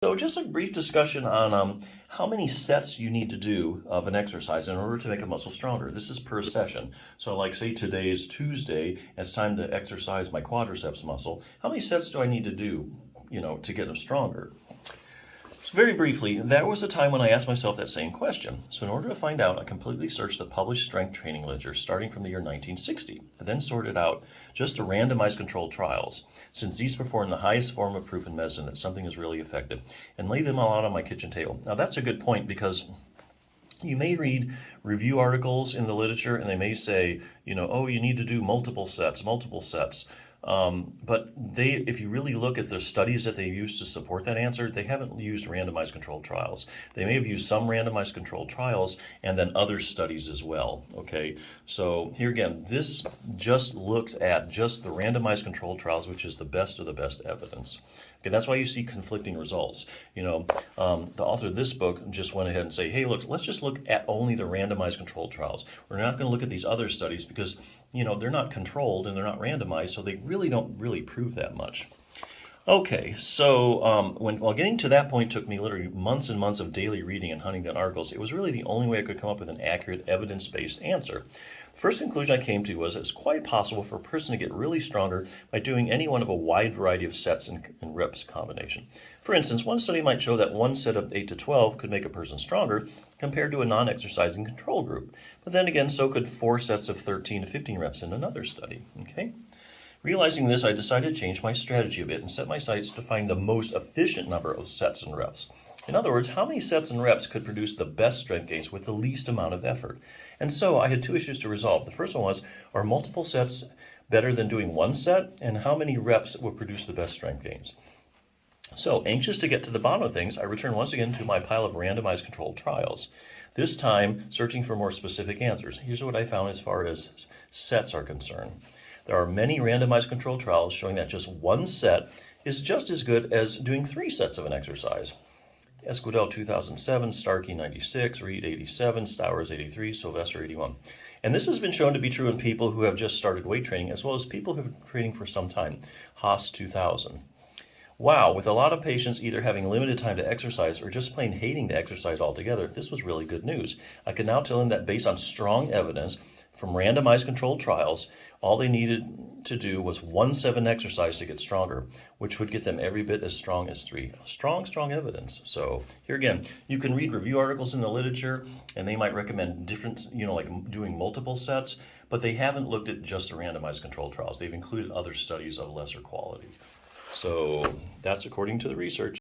So just a brief discussion on how many sets you need to do of an exercise in order to make a muscle stronger. This is per session. So like say today is Tuesday, and it's time to exercise my quadriceps muscle. How many sets do I need to do, to get them stronger? So very briefly, that was the time when I asked myself that same question. So in order to find out, I completely searched the published strength training literature starting from the year 1960. I then sorted out just the randomized controlled trials, since these perform the highest form of proof in medicine that something is really effective, and laid them all out on my kitchen table. Now that's a good point because you may read review articles in the literature and they may say, oh, you need to do multiple sets, multiple sets. But if you really look at the studies that they use to support that answer, they haven't used randomized controlled trials. They may have used some randomized controlled trials and then other studies as well. Okay, so here again, this just looked at just the randomized controlled trials, which is the best of the best evidence. Okay, that's why you see conflicting results. The author of this book just went ahead and say, hey, look, let's just look at only the randomized controlled trials. We're not going to look at these other studies because they're not controlled and they're not randomized, so they really don't prove that much. Okay, so while getting to that point took me literally months and months of daily reading and hunting down articles, it was really the only way I could come up with an accurate evidence-based answer. The first conclusion I came to was it's quite possible for a person to get really stronger by doing any one of a wide variety of sets and reps combination. For instance, one study might show that one set of 8 to 12 could make a person stronger compared to a non-exercising control group. But then again, so could 4 sets of 13 to 15 reps in another study. Okay? Realizing this, I decided to change my strategy a bit and set my sights to find the most efficient number of sets and reps. In other words, how many sets and reps could produce the best strength gains with the least amount of effort? And so I had 2 issues to resolve. The first one was, are multiple sets better than doing one set? And how many reps would produce the best strength gains? So, anxious to get to the bottom of things, I returned once again to my pile of randomized controlled trials. This time, searching for more specific answers. Here's what I found as far as sets are concerned. There are many randomized controlled trials showing that just one set is just as good as doing 3 sets of an exercise. Esquidel 2007, Starkey 96, Reed 87, Stowers 83, Sylvester 81. And this has been shown to be true in people who have just started weight training as well as people who have been training for some time. Haas 2000. Wow, with a lot of patients either having limited time to exercise or just plain hating to exercise altogether, this was really good news. I can now tell them that based on strong evidence from randomized controlled trials, all they needed to do was 1 set of exercise to get stronger, which would get them every bit as strong as 3. Strong evidence. So here again, you can read review articles in the literature and they might recommend different, like doing multiple sets, but they haven't looked at just the randomized controlled trials. They've included other studies of lesser quality. So that's according to the research.